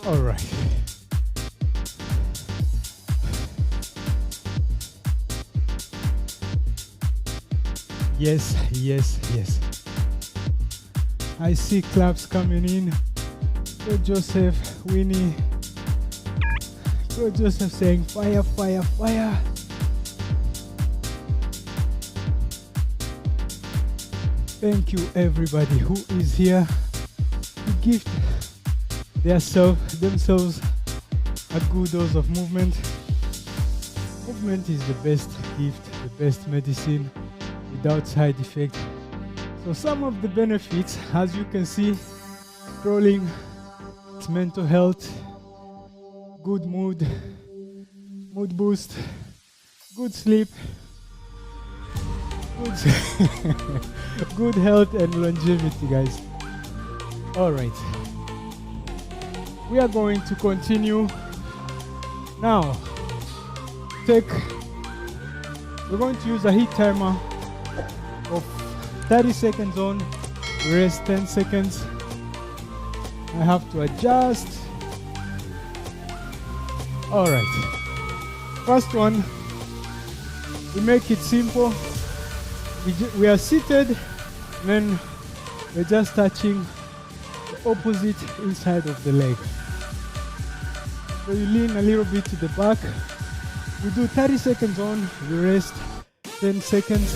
All right. Yes, yes, yes. I see claps coming in. Go Joseph, Winnie. Go Joseph saying fire, fire, fire. Thank you everybody who is here to give themselves a good dose of movement. Movement is the best gift, the best medicine without side effect. So some of the benefits, as you can see, scrolling, it's mental health, good mood, mood boost, good sleep, good health and longevity, guys. All right. We are going to continue now. We're going to use a heat timer of 30 seconds on, rest 10 seconds. I have to adjust. All right. First one, we make it simple. We are seated, then we're just touching the opposite inside of the leg. So you lean a little bit to the back. We do 30 seconds on, we rest 10 seconds.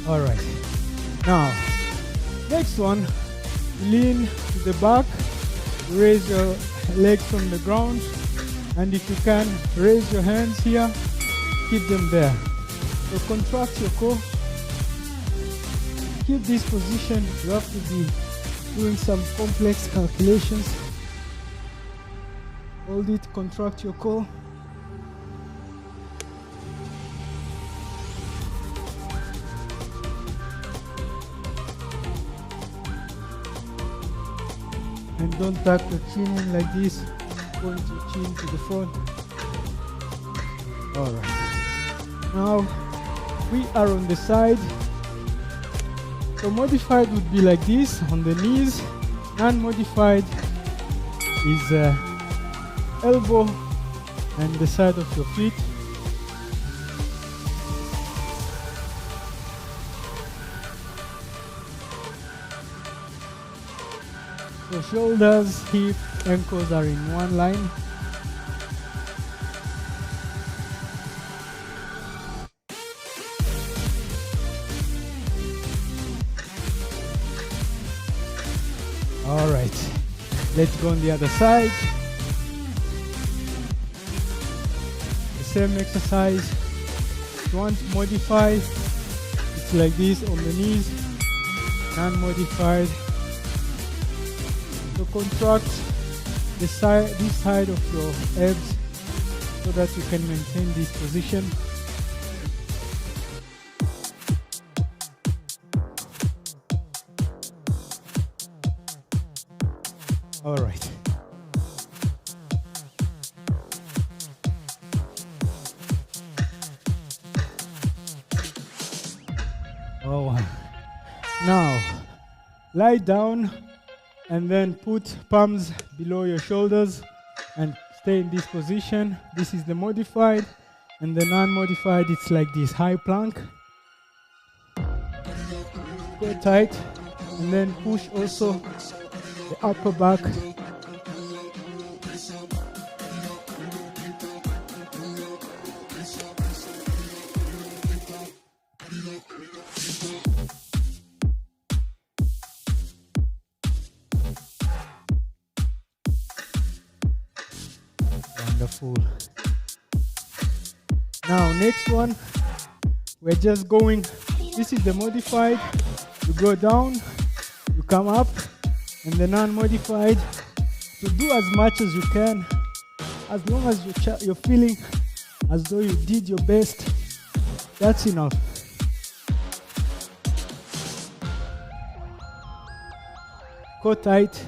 All right. Now, next one, lean to the back, raise your legs from the ground, and if you can, raise your hands here, keep them there. So contract your core. Keep this position, you have to be doing some complex calculations. Hold it, contract your core. And don't tuck your chin in like this, point your chin to the front. All right. Now, we are on the side. So modified would be like this on the knees. Non-modified is elbow and the side of your feet. So shoulders, hip, ankles are in one line. All right, let's go on the other side. The same exercise. If you want to modify, it's like this on the knees, non-modified. So contract this side of your abs so that you can maintain this position. All right. Oh, now lie down and then put palms below your shoulders and stay in this position. This is the modified, and the non-modified, it's like this high plank. Go tight and then push also the upper back. Wonderful. Now next one, we're just going, this is the modified. You go down, you come up, and the non-modified, to do as much as you can, as long as you're feeling as though you did your best, that's enough. Go tight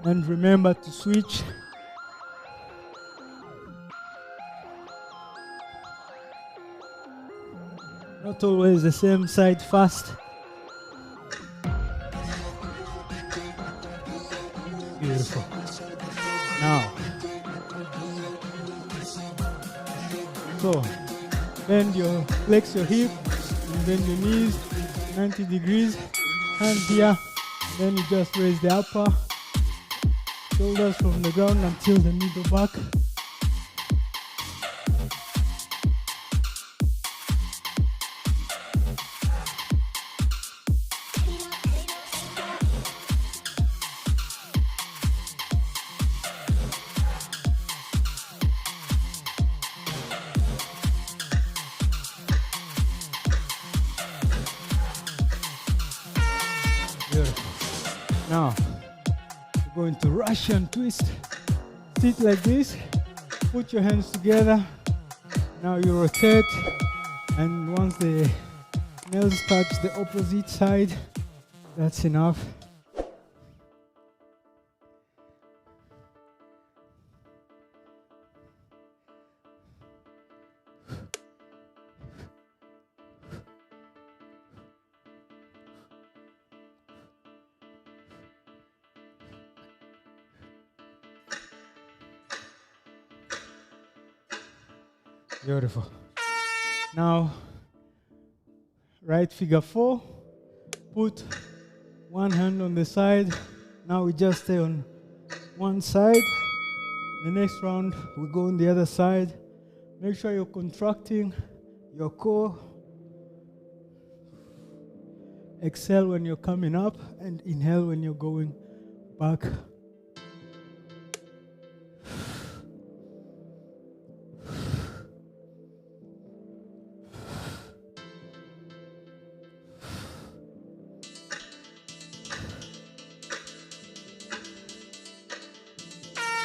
and remember to switch. Not always the same side first. Beautiful. Now, so flex your hip, and bend your knees 90 degrees. Hands here. Then you just raise the upper shoulders from the ground until the middle back. Now, we're going to Russian twist. Sit like this, put your hands together. Now you rotate, and once the nails touch the opposite side, that's enough. Beautiful. Now, right figure 4. Put one hand on the side. Now we just stay on one side. The next round, we go on the other side. Make sure you're contracting your core. Exhale when you're coming up and inhale when you're going back.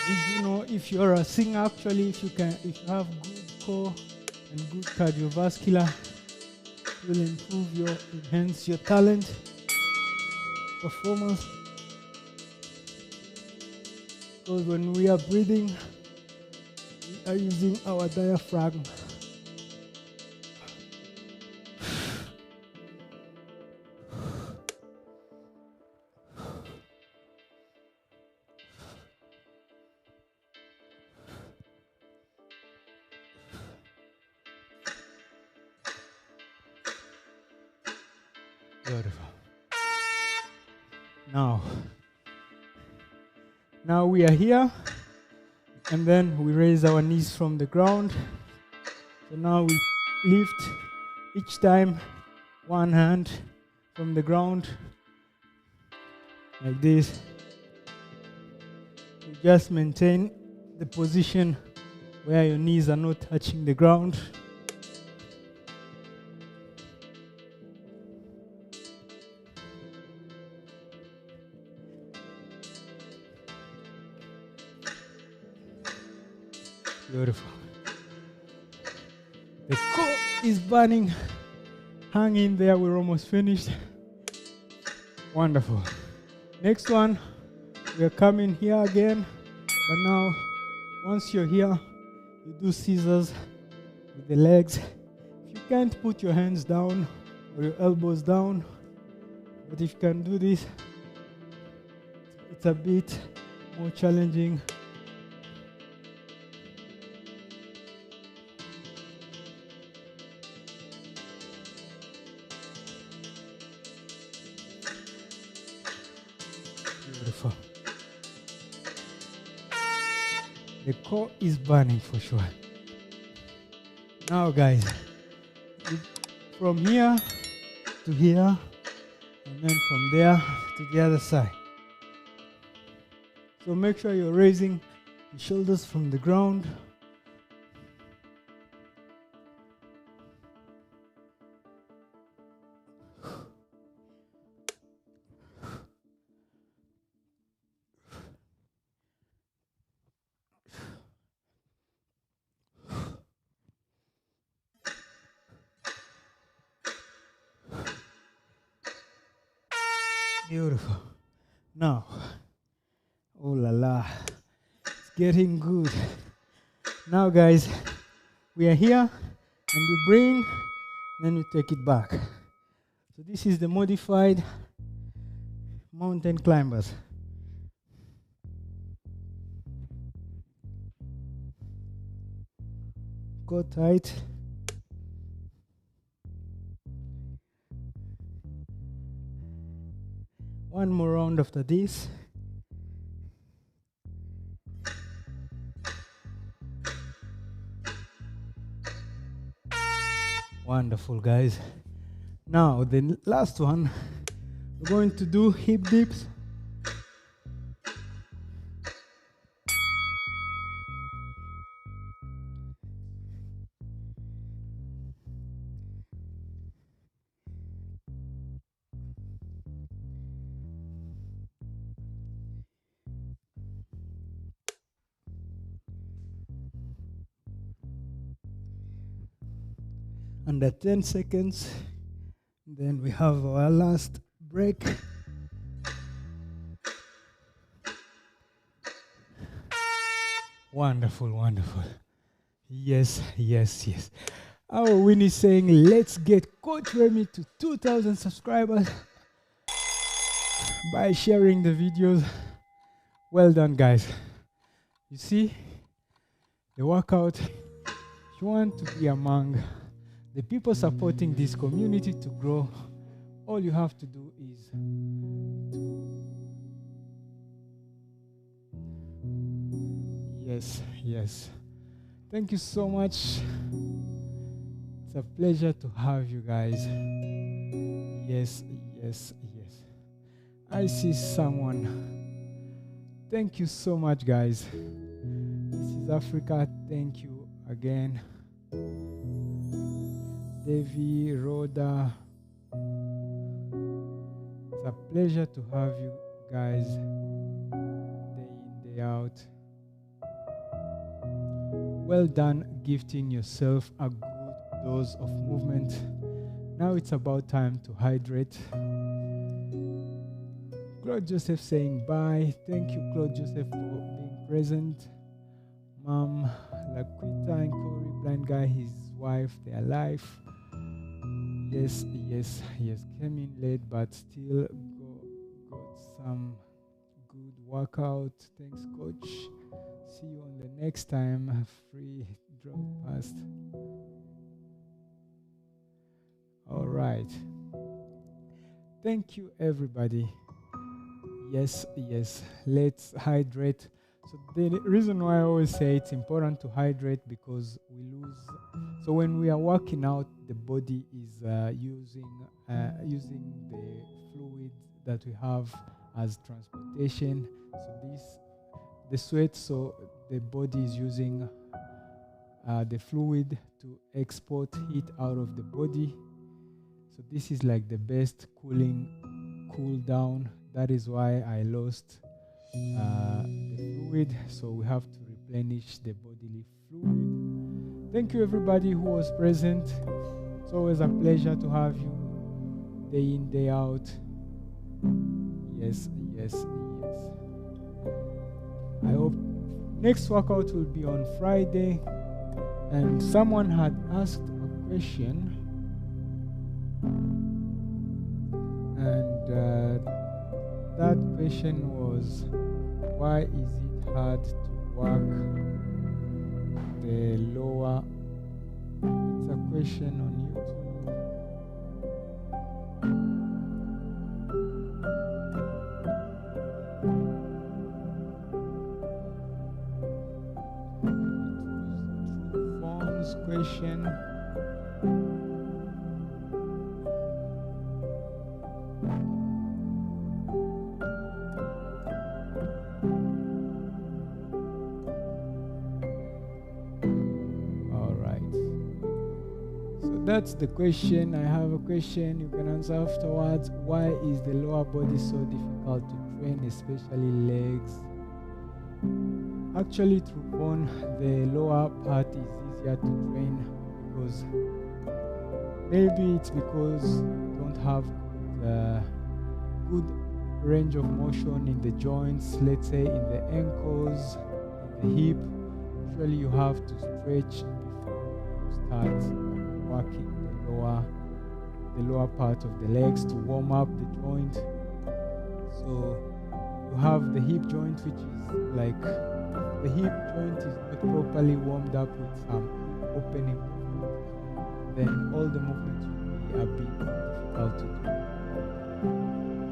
Did you know if you're a singer, actually, if you have good core and good cardiovascular, it will enhance your talent, performance. Because when we are breathing, we are using our diaphragm. Beautiful. Now we are here, and then we raise our knees from the ground. So now we lift each time one hand from the ground, like this. You just maintain the position where your knees are not touching the ground. Beautiful. The core is burning. Hang in there, we're almost finished. Wonderful. Next one, we are coming here again. But now, once you're here, you do scissors with the legs. If you can't, put your hands down or your elbows down. But if you can do this, it's a bit more challenging. Beautiful. The core is burning for sure. Now guys, from here to here, and then from there to the other side. So make sure you're raising the shoulders from the ground. Beautiful. Now, oh la la, it's getting good. Now guys, we are here, and you bring then you take it back. So this is the modified mountain climbers. Go tight. One more round after this. Wonderful, guys. Now the last one, we're going to do hip dips. Under 10 seconds. Then we have our last break. Wonderful, wonderful. Yes, yes, yes. Our win is saying, let's get Coach Remmy to 2,000 subscribers by sharing the videos. Well done, guys. You see, the workout, if you want to be among the people supporting this community to grow, all you have to do is yes, yes. Thank you so much. It's a pleasure to have you guys. Yes, yes, yes. I see someone. Thank you so much, guys. This is Africa. Thank you again. Devi, Rhoda. It's a pleasure to have you guys day in, day out. Well done gifting yourself a good dose of movement. Now it's about time to hydrate. Claude Joseph saying bye. Thank you, Claude Joseph, for being present. Mom, Laquita and Corey, blind guy, his wife, their life. Yes, yes, yes. Came in late, but still got some good workout. Thanks, coach. See you on the next time. Free drop past. All right. Thank you, everybody. Yes, yes. Let's hydrate. So the reason why I always say it's important to hydrate, because we lose. So when we are working out, the body is using the fluid that we have as transportation. So the sweat. So the body is using the fluid to export heat out of the body. So this is like the best cool down. That is why I lost the fluid, so we have to replenish the bodily fluid. Thank you, everybody who was present. It's always a pleasure to have you day in, day out. Yes, yes, yes. I hope next workout will be on Friday. And someone had asked a question, and that question was, why is it hard to work the lower? It's a question on YouTube. It was True Form's question. That's the question. I have a question you can answer afterwards. Why is the lower body so difficult to train, especially legs? Actually, through bone, the lower part is easier to train, because maybe it's because you don't have good range of motion in the joints, let's say in the ankles, in the hip. Usually you have to stretch before you start working the the lower part of the legs to warm up the joint. So you have the hip joint, which is like the hip joint is not properly warmed up with some opening movement, then all the movements will be a bit difficult to do.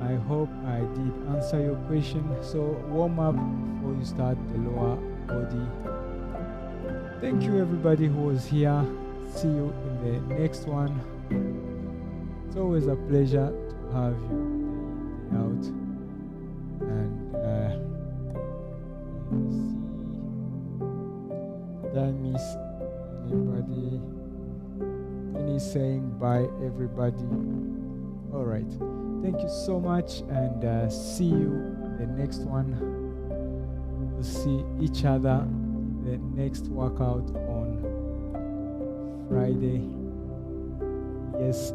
I hope I did answer your question. So warm up before you start the lower body. Thank you everybody who was here. See you in the next one. It's always a pleasure to have you day out. And let me see. Did I miss anybody? Any saying bye everybody? Alright. Thank you so much, and see you in the next one. We will see each other in the next workout on Friday. Yes.